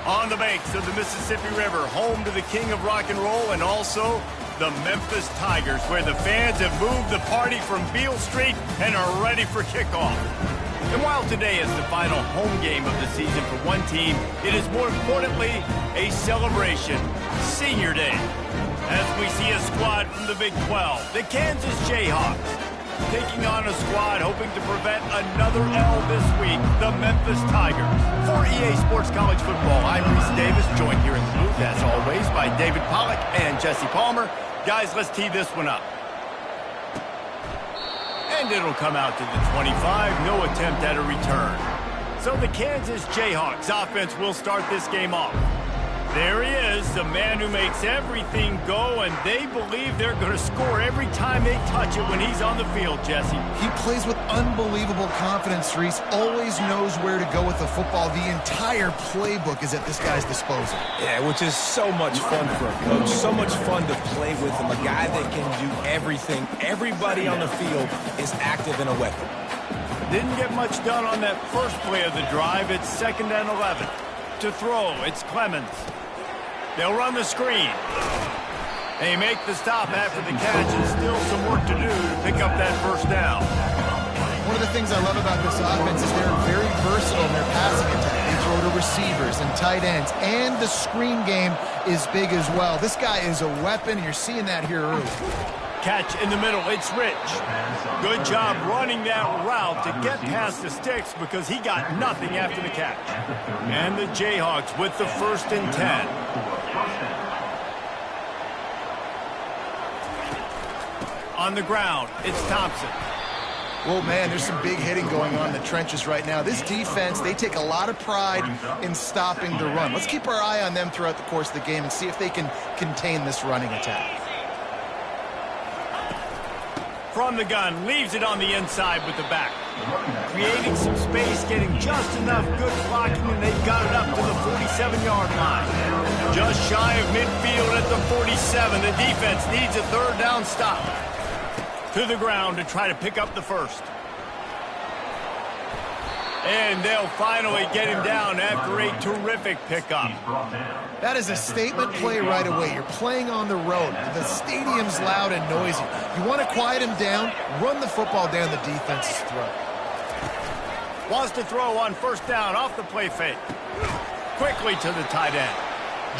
On the banks of the Mississippi River, home to the king of rock and roll and also the Memphis Tigers, where the fans have moved the party from Beale Street and are ready for kickoff. And while today is the final home game of the season for one team, it is more importantly a celebration, Senior Day, as we see a squad from the Big 12, the Kansas Jayhawks, taking on a squad hoping to prevent another L this week, the Memphis Tigers. For EA Sports College Football, I'm Reese Davis, joined here in the booth, as always, by David Pollack and Jesse Palmer. Guys, let's tee this one up. And it'll come out to the 25, no attempt at a return. So the Kansas Jayhawks offense will start this game off. There he is, the man who makes everything go, and they believe they're going to score every time they touch it when he's on the field, Jesse. He plays with unbelievable confidence, Reese. Always knows where to go with the football. The entire playbook is at this guy's disposal. Yeah, which is so much fun for a coach. So much fun to play with him. A guy that can do everything. Everybody on the field is active and a weapon. Didn't get much done on that first play of the drive. It's 2nd and 11. To throw, it's Clemens. They'll run the screen. They make the stop after the catch, and still some work to do to pick up that first down. One of the things I love about this offense is they're very versatile in their passing attack. They throw to receivers and tight ends, and the screen game is big as well. This guy is a weapon, and you're seeing that here early. Catch in the middle, it's Rich. Good job running that route to get past the sticks because he got nothing after the catch. And the Jayhawks with the 1st and 10. On the ground, it's Thompson. Well, man, there's some big hitting going on in the trenches right now. This defense, they take a lot of pride in stopping the run. Let's keep our eye on them throughout the course of the game and see if they can contain this running attack. From the gun, leaves it on the inside with the back. Creating some space, getting just enough good blocking, and they've got it up to the 47-yard line. Just shy of midfield at the 47. The defense needs a 3rd down stop. To the ground to try to pick up the first. And they'll finally get him down after a terrific pickup. That is a statement play right away. You're playing on the road. The stadium's loud and noisy. You want to quiet him down, run the football down the defense's throat. Wants to throw on 1st down off the play fake. Quickly to the tight end.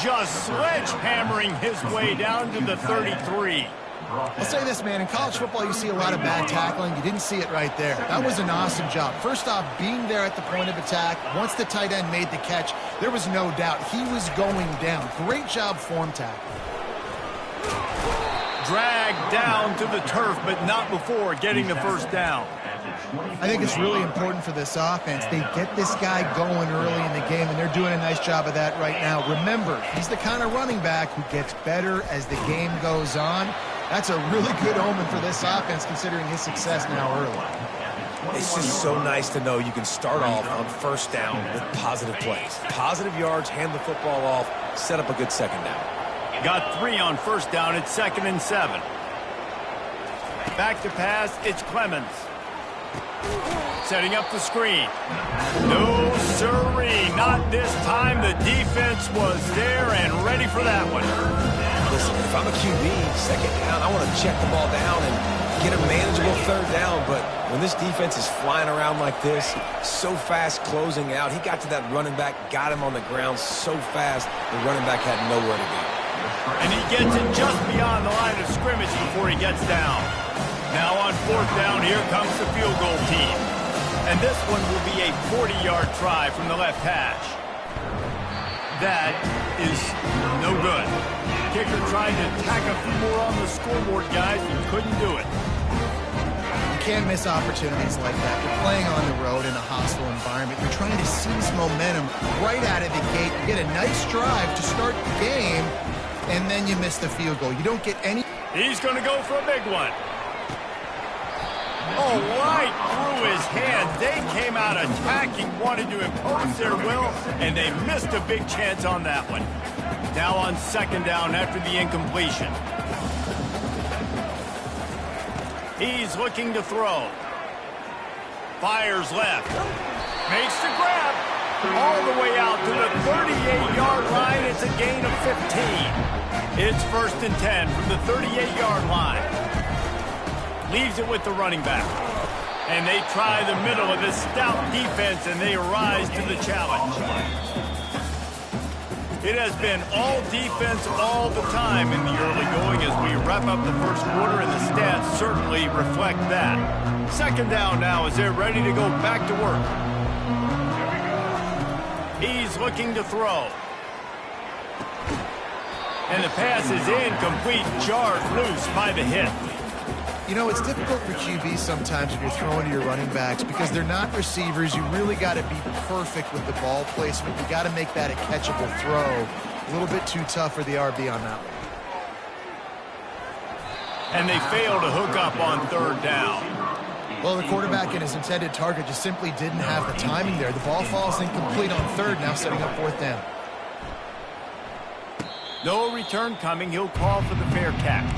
Just sledgehammering his way down to the 33. I'll say this, man. In college football, you see a lot of bad tackling. You didn't see it right there. That was an awesome job. First off, being there at the point of attack. Once the tight end made the catch, there was no doubt he was going down. Great job form tackle. Dragged down to the turf, but not before getting the 1st down. I think it's really important for this offense. They get this guy going early in the game, and they're doing a nice job of that right now. Remember, he's the kind of running back who gets better as the game goes on. That's a really good omen for this offense, considering his success now early. It's just so nice to know you can start off on 1st down with positive plays. Positive yards, hand the football off, set up a good 2nd down. Got 3 on 1st down. It's 2nd and 7. Back to pass, it's Clemens. Setting up the screen. No siree, not this time. The defense was there and ready for that one. Listen, if I'm a QB, 2nd down, I want to check the ball down and get a manageable 3rd down. But when this defense is flying around like this, so fast closing out, he got to that running back, got him on the ground so fast, the running back had nowhere to go. And he gets it just beyond the line of scrimmage before he gets down. Now on 4th down, here comes the field goal team. And this one will be a 40-yard try from the left hash. That is no good. Kicker tried to tack a few more on the scoreboard, guys, and couldn't do it. You can't miss opportunities like that. You're playing on the road in a hostile environment. You're trying to seize momentum right out of the gate. You get a nice drive to start the game, and then you miss the field goal. You don't get any... He's going to go for a big one. Oh, right through his hands. They came out attacking, wanted to impose their will, and they missed a big chance on that one. Now on 2nd down after the incompletion. He's looking to throw. Fires left. Makes the grab. all the way out to the 38-yard line. It's a gain of 15. It's 1st and 10 from the 38-yard line. Leaves it with the running back. And they try the middle of this stout defense, and they rise to the challenge. It has been all defense all the time in the early going as we wrap up the first quarter, and the stats certainly reflect that. 2nd down now as they're ready to go back to work. He's looking to throw. And the pass is incomplete, jarred loose by the hit. You know, it's difficult for QB sometimes when you're throwing to your running backs because they're not receivers. You really got to be perfect with the ball placement. You got to make that a catchable throw. A little bit too tough for the RB on that one. And they fail to hook up on 3rd down. Well, the quarterback and his intended target just simply didn't have the timing there. The ball falls incomplete on 3rd, now setting up 4th down. No return coming. He'll call for the fair catch.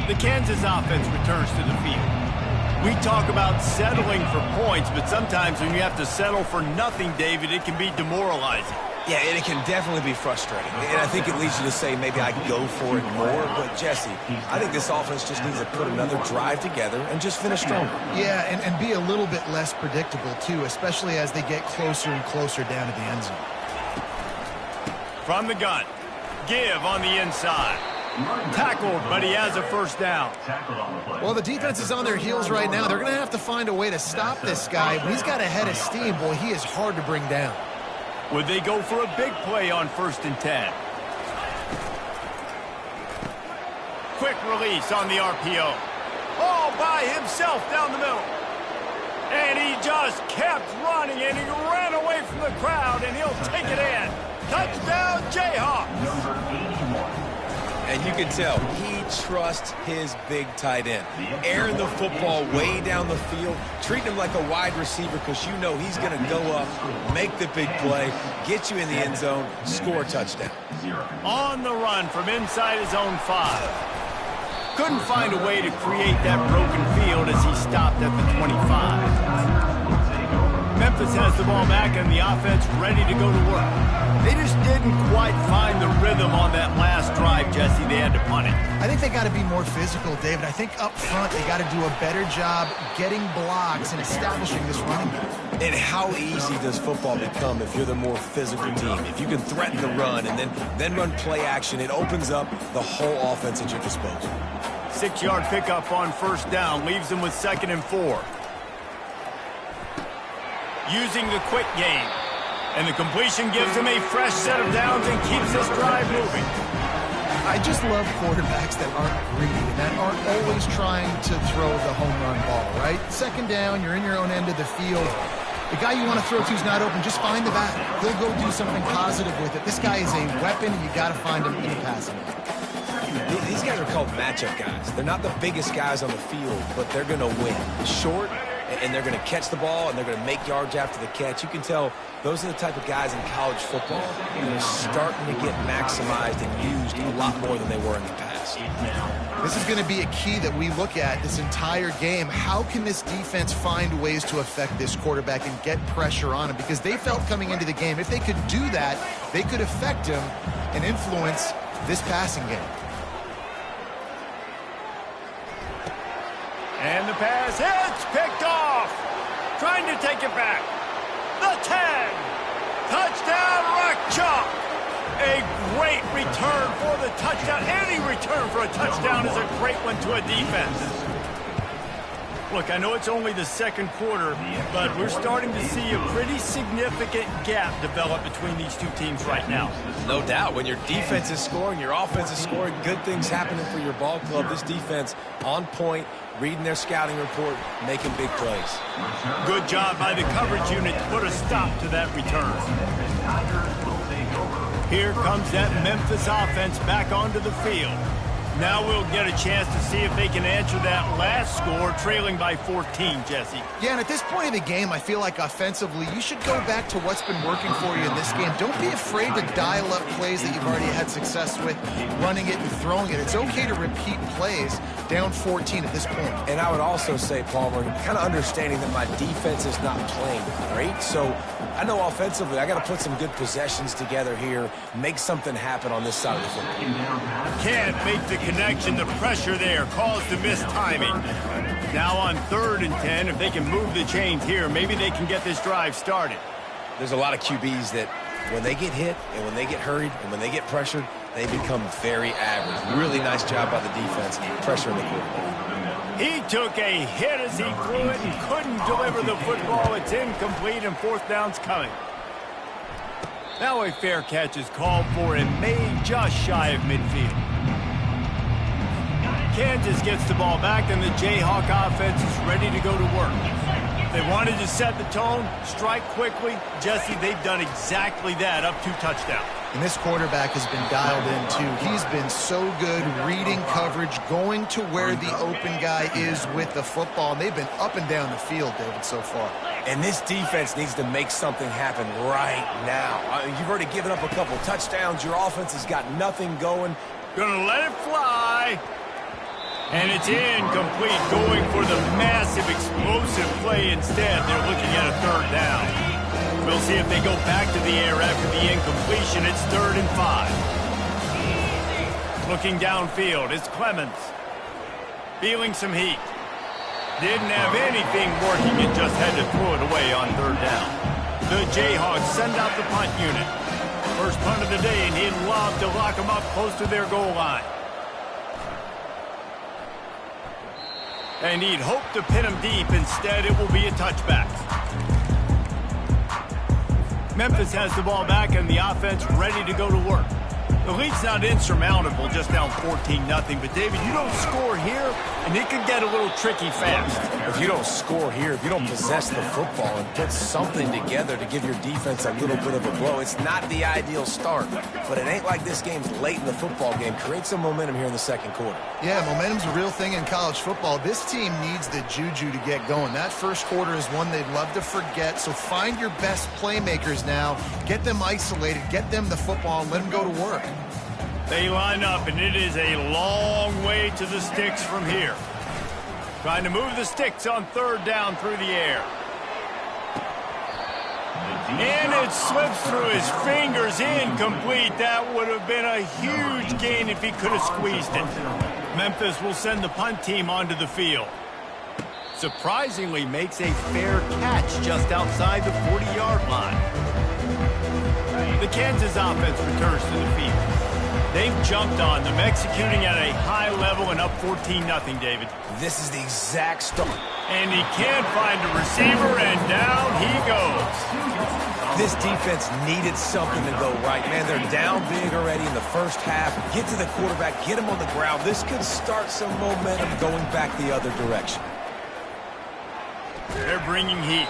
The Kansas offense returns to the field. We talk about settling for points, but sometimes when you have to settle for nothing, David, it can be demoralizing. Yeah, and it can definitely be frustrating. And I think it leads you to say maybe I go for it more. But, Jesse, I think this offense just needs to put another drive together and just finish stronger. Yeah, and be a little bit less predictable, too, especially as they get closer and closer down to the end zone. From the gun, give on the inside. Tackled, but he has a 1st down. Well, the defense is on their heels right now. They're going to have to find a way to stop this guy. When he's got a head of steam, boy, he is hard to bring down. Would they go for a big play on 1st and 10? Quick release on the RPO. All by himself down the middle. And he just kept running, and he ran away from the crowd, and he'll take it in. Touchdown, Jayhawks. And you can tell he trusts his big tight end. Airing the football way down the field, treating him like a wide receiver because you know he's going to go up, make the big play, get you in the end zone, score a touchdown. On the run from inside his own 5. Couldn't find a way to create that broken field as he stopped at the 25. Memphis has the ball back and the offense ready to go to work. They just didn't quite find the rhythm on that last drive, Jesse. They had to punt it. I think they got to be more physical, David. I think up front they got to do a better job getting blocks and establishing this running game. And how easy does football become if you're the more physical team? If you can threaten the run and then run play action, it opens up the whole offense at your disposal. 6-yard pickup on 1st down leaves them with 2nd and 4. Using the quick game. And the completion gives him a fresh set of downs and keeps this drive moving. I just love quarterbacks that aren't greedy and that aren't always trying to throw the home run ball, right? 2nd down, you're in your own end of the field. The guy you want to throw to is not open. Just find the back. He'll go do something positive with it. This guy is a weapon, and you got to find him in the passing game. These guys are called matchup guys. They're not the biggest guys on the field, but they're going to win. Short, and they're going to catch the ball, and they're going to make yards after the catch. You can tell those are the type of guys in college football that are starting to get maximized and used a lot more than they were in the past. This is going to be a key that we look at this entire game. How can this defense find ways to affect this quarterback and get pressure on him? Because they felt coming into the game, if they could do that, they could affect him and influence this passing game. And the pass hits, picked off. Trying to take it back. The 10. Touchdown, Rock Chalk. A great return for the touchdown. Any return for a touchdown is a great one to a defense. Look, I know it's only the 2nd quarter, but we're starting to see a pretty significant gap develop between these two teams right now. No doubt. When your defense is scoring, your offense is scoring, good things happening for your ball club. This defense on point, reading their scouting report, making big plays. Good job by the coverage unit to put a stop to that return. Here comes that Memphis offense back onto the field. Now we'll get a chance to see if they can answer that last score, trailing by 14, Jesse. Yeah, and at this point of the game, I feel like offensively, you should go back to what's been working for you in this game. Don't be afraid to dial up plays that you've already had success with, running it and throwing it. It's okay to repeat plays down 14 at this point. And I would also say, Palmer, kind of understanding that my defense is not playing great, so I know offensively I got to put some good possessions together here, make something happen on this side of the football. Can't make the connection. The pressure there caused the missed timing. Now on 3rd and 10, if they can move the chains here, maybe they can get this drive started. There's a lot of QBs that when they get hit and when they get hurried and when they get pressured, they become very average. Really nice job by the defense, pressuring the quarterback. He took a hit as he threw it and couldn't deliver the football. It's incomplete and 4th down's coming. Now a fair catch is called for and made just shy of midfield. Kansas gets the ball back, and the Jayhawk offense is ready to go to work. They wanted to set the tone, strike quickly. Jesse, they've done exactly that, up 2 touchdowns. And this quarterback has been dialed in, too. He's been so good reading coverage, going to where the open guy is with the football. And they've been up and down the field, David, so far. And this defense needs to make something happen right now. You've already given up a couple touchdowns. Your offense has got nothing going. Gonna let it fly. And it's incomplete, going for the massive, explosive play instead. They're looking at a 3rd down. We'll see if they go back to the air after the incompletion. It's 3rd and 5. Looking downfield, it's Clemens. Feeling some heat. Didn't have anything working and just had to throw it away on 3rd down. The Jayhawks send out the punt unit. First punt of the day, and he'd love to lock them up close to their goal line. And he'd hope to pin him deep. Instead, it will be a touchback. Memphis has the ball back and the offense ready to go to work. The lead's not insurmountable, just down 14-0. But, David, you don't score here, and it could get a little tricky fast. If you don't score here, if you don't possess the football and put something together to give your defense a little bit of a blow, it's not the ideal start. But it ain't like this game's late in the football game. Create some momentum here in the 2nd quarter. Yeah, momentum's a real thing in college football. This team needs the juju to get going. That first quarter is one they'd love to forget. So find your best playmakers now. Get them isolated. Get them the football and let them go to work. They line up, and it is a long way to the sticks from here. Trying to move the sticks on 3rd down through the air. And it slips through his fingers, incomplete. That would have been a huge gain if he could have squeezed it. Memphis will send the punt team onto the field. Surprisingly makes a fair catch just outside the 40-yard line. The Kansas offense returns to the field. They've jumped on them, executing at a high level and up 14-0, David. This is the exact start. And he can't find a receiver, and down he goes. This defense needed something to go right, man. They're down big already in the first half. Get to the quarterback, get him on the ground. This could start some momentum going back the other direction. They're bringing heat.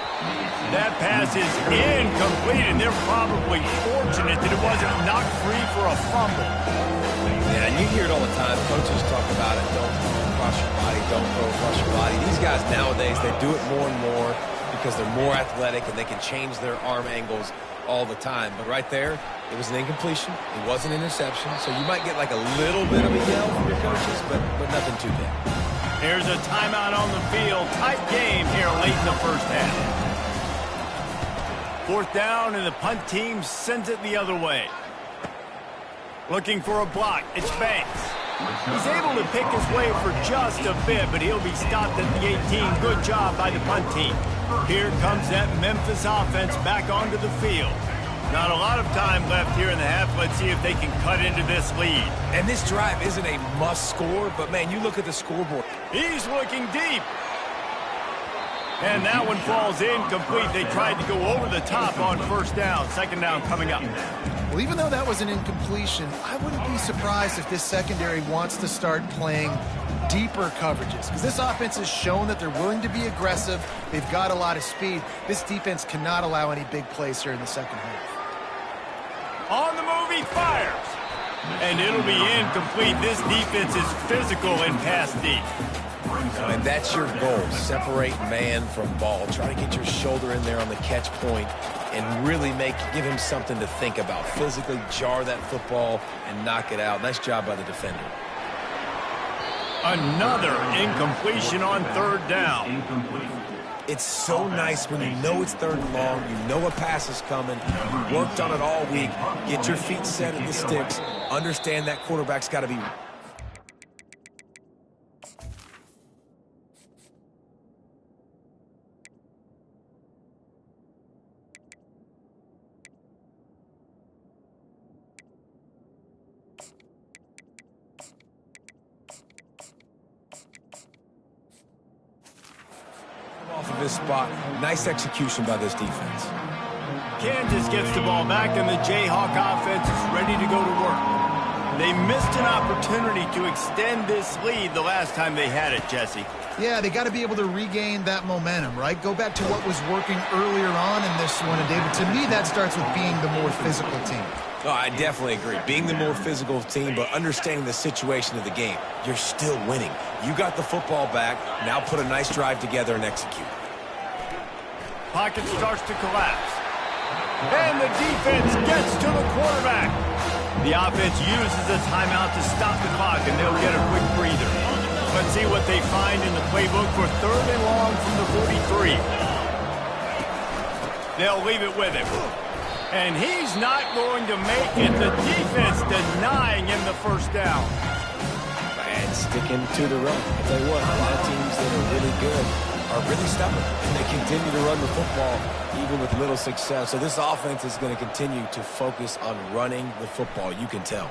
That pass is incomplete, and they're probably fortunate that it wasn't knocked free for a fumble. Yeah, and you hear it all the time. Coaches talk about it. Don't cross your body. Don't throw across your body. These guys nowadays, they do it more and more because they're more athletic and they can change their arm angles all the time. But right there, it was an incompletion. It was an interception. So you might get like a little bit of a yell from your coaches, but nothing too big. Here's a timeout on the field. Tight game here late in the first half. 4th down, and the punt team sends it the other way. Looking for a block. It's Banks. He's able to pick his way for just a bit, but he'll be stopped at the 18. Good job by the punt team. Here comes that Memphis offense back onto the field. Not a lot of time left here in the half. Let's see if they can cut into this lead. And this drive isn't a must score, but, man, you look at the scoreboard. He's looking deep. And that one falls incomplete. They tried to go over the top on 1st down. 2nd down coming up. Well, even though that was an incompletion, I wouldn't be surprised if this secondary wants to start playing deeper coverages, because this offense has shown that they're willing to be aggressive. They've got a lot of speed. This defense cannot allow any big plays here in the 2nd half. On the move, he fires. And it'll be incomplete. This defense is physical and pass deep. And that's your goal. Separate man from ball. Try to get your shoulder in there on the catch point and really give him something to think about. Physically jar that football and knock it out. Nice job by the defender. Another incompletion on third down. It's so nice when you know it's third and long, you know a pass is coming, you worked on it all week, get your feet set in the sticks, understand that quarterback's got to be... off of this spot. Nice execution by this defense. Kansas gets the ball back, and the Jayhawk offense is ready to go to work. They missed an opportunity to extend this lead the last time they had it, Jesse. Yeah, they got to be able to regain that momentum, right? Go back to what was working earlier on in this one. And, David, to me, that starts with being the more physical team. Oh, I definitely agree. Being the more physical team, but understanding the situation of the game. You're still winning. You got the football back. Now put a nice drive together and execute. Pocket starts to collapse. And the defense gets to the quarterback. The offense uses a timeout to stop the clock, and they'll get a quick breather. Let's see what they find in the playbook for third and long from the 43. They'll leave it with him. And he's not going to make it. The defense denying him the first down. And sticking to the run. I'll tell you what, a lot of teams that are really good are really stubborn. And they continue to run the football even with little success. So this offense is going to continue to focus on running the football. You can tell.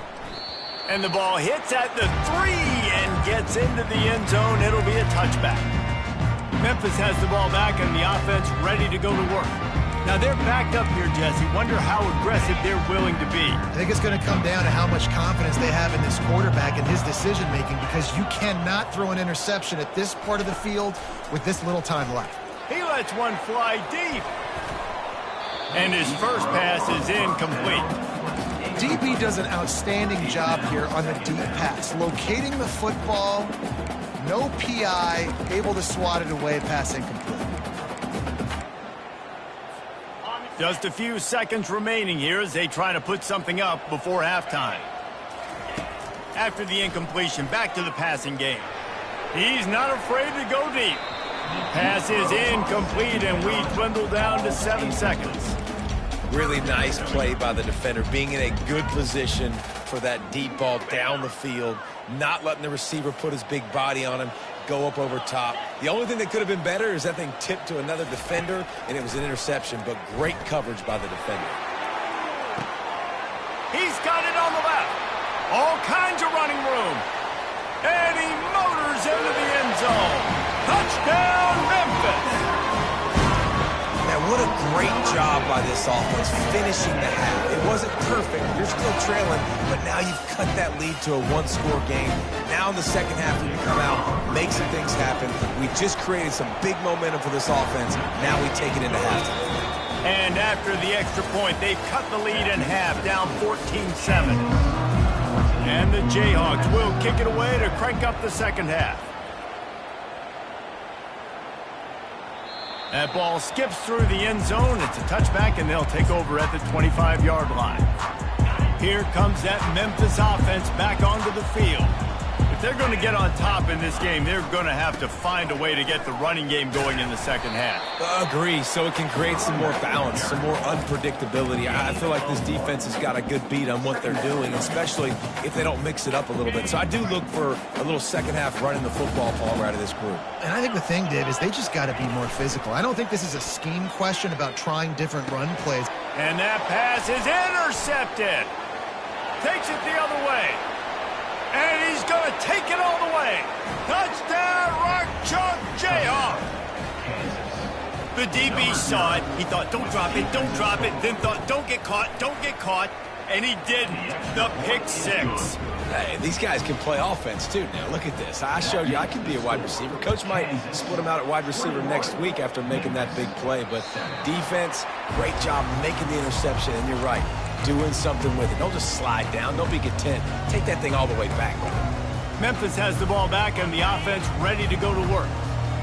And the ball hits at the 3 and gets into the end zone. It'll be a touchback. Memphis has the ball back and the offense ready to go to work. Now, they're backed up here, Jesse. Wonder how aggressive they're willing to be. I think it's going to come down to how much confidence they have in this quarterback and his decision-making, because you cannot throw an interception at this part of the field with this little time left. He lets one fly deep. And his first pass is incomplete. DB does an outstanding job here on the deep pass. Locating the football, no PI, able to swat it away, pass incomplete. Just a few seconds remaining here as they try to put something up before halftime. After the incompletion, back to the passing game. He's not afraid to go deep. Pass is incomplete, and we dwindle down to 7 seconds. Really nice play by the defender, being in a good position for that deep ball down the field, not letting the receiver put his big body on him, go up over top. The only thing that could have been better is that thing tipped to another defender, and it was an interception, but great coverage by the defender. He's got it on the left. All kinds of running room. And he motors into the end zone. Touchdown, Memphis. Man, what a great job by this offense finishing the half. It wasn't perfect. You're still trailing, but now you've cut that lead to a one-score game. Now in the second half, you can come out, make some things happen. We just created some big momentum for this offense. Now we take it into halftime. And after the extra point, they've cut the lead in half, down 14-7. And the Jayhawks will kick it away to crank up the second half. That ball skips through the end zone. It's a touchback, and they'll take over at the 25-yard line. Here comes that Memphis offense back onto the field. If they're going to get on top in this game, they're going to have to find a way to get the running game going in the second half. Agree, so it can create some more balance, some more unpredictability. I feel like this defense has got a good beat on what they're doing, especially if they don't mix it up a little bit. So I do look for a little second half running the football ball out of this group. And I think the thing, Dave, is they just got to be more physical. I don't think this is a scheme question about trying different run plays. And that pass is intercepted. Takes it the other way. And he's going to take it all the way. Touchdown, Rock Chalk Jayhawk. The DB saw it. He thought, don't drop it, don't drop it. Then thought, don't get caught, don't get caught. And he didn't. The pick six. Hey, these guys can play offense, too. Now, look at this. I showed you I can be a wide receiver. Coach might split him out at wide receiver next week after making that big play. But defense, great job making the interception. And you're right. doing something with it. Don't just slide down. Don't be content. Take that thing all the way back. Memphis has the ball back and the offense ready to go to work.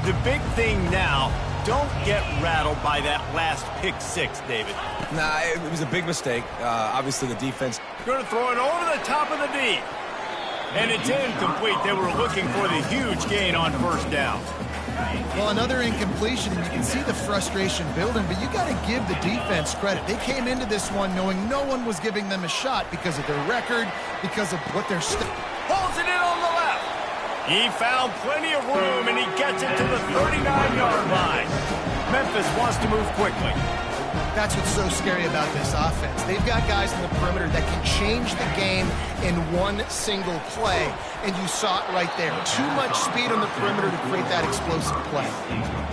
The big thing now, don't get rattled by that last pick six, David. Nah, it was a big mistake. Obviously, the defense. Going to throw it over the top of the D. And it's incomplete. They were looking for the huge gain on first down. Well, another incompletion, and you can see the frustration building, but you got to give the defense credit. They came into this one knowing no one was giving them a shot because of their record, because of what they're... Pulls it in on the left. He found plenty of room, and he gets it to the 39-yard line. Memphis wants to move quickly. That's what's so scary about this offense. They've got guys in the perimeter that can change the game in one single play, and you saw it right there. Too much speed on the perimeter to create that explosive play.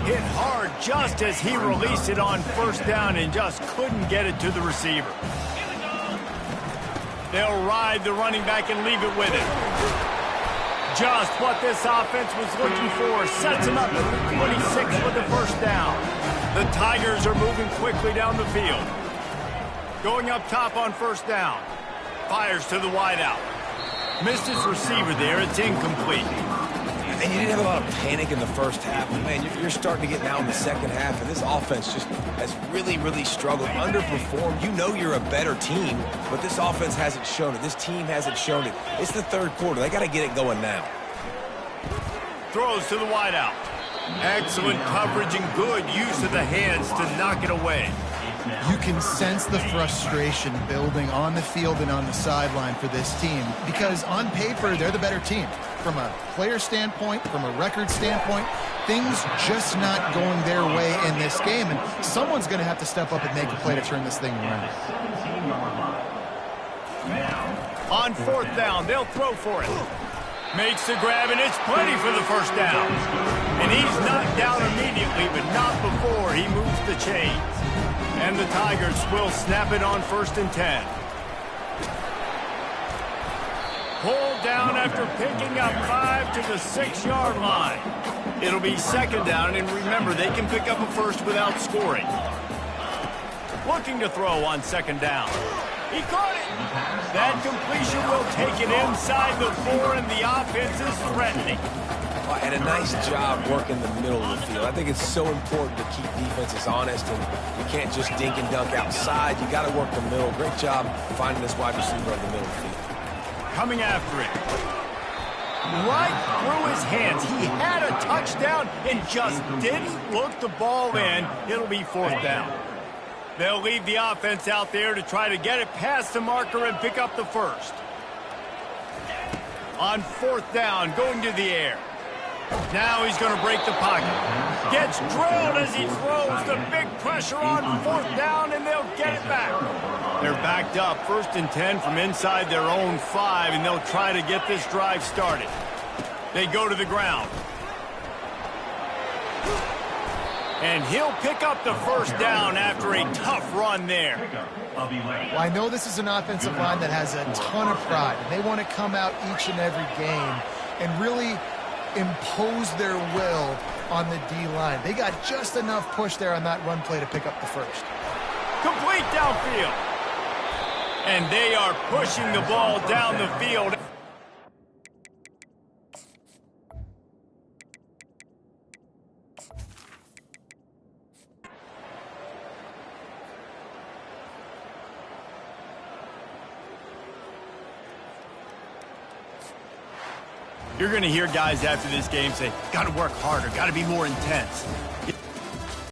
Hit hard just as he released it on first down and just couldn't get it to the receiver. They'll ride the running back and leave it with him. Just what this offense was looking for. Sets him up at the 26 with the first down. The Tigers are moving quickly down the field. Going up top on first down. Fires to the wideout. Missed his receiver there. It's incomplete. And you didn't have a lot of panic in the first half. But man, you're starting to get now in the second half, and this offense just has really, really struggled, underperformed. You know you're a better team, but this offense hasn't shown it. This team hasn't shown it. It's the third quarter. They got to get it going now. Throws to the wideout. Excellent coverage and good use of the hands to knock it away. You can sense the frustration building on the field and on the sideline for this team because on paper, they're the better team. From a player standpoint, from a record standpoint, things just not going their way in this game, and someone's going to have to step up and make a play to turn this thing around. On fourth down, they'll throw for it. Makes the grab, and it's plenty for the first down. And he's knocked down immediately, but not before he moves the chains. And the Tigers will snap it on 1st and 10. Pulled down after picking up 5 to the 6-yard line. It'll be 2nd down, and remember, they can pick up a first without scoring. Looking to throw on 2nd down. He caught it. That completion will take it inside the 4, and the offense is threatening. And a nice job working the middle of the field. I think it's so important to keep defenses honest, and you can't just dink and dunk outside. You got to work the middle. Great job finding this wide receiver on the middle of the field. Coming after it. Right through his hands. He had a touchdown and just didn't look the ball in. It'll be 4th down. They'll leave the offense out there to try to get it past the marker and pick up the first. On 4th down, going to the air. Now he's going to break the pocket. Gets drilled as he throws. The big pressure on 4th down, and they'll get it back. They're backed up 1st and 10 from inside their own 5, and they'll try to get this drive started. They go to the ground. And he'll pick up the first down after a tough run there. Well, I know this is an offensive line that has a ton of pride. And they want to come out each and every game and really impose their will on the D-line. They got just enough push there on that run play to pick up the first. Complete downfield. And they are pushing the ball down the field. You're going to hear guys after this game say, got to work harder, got to be more intense.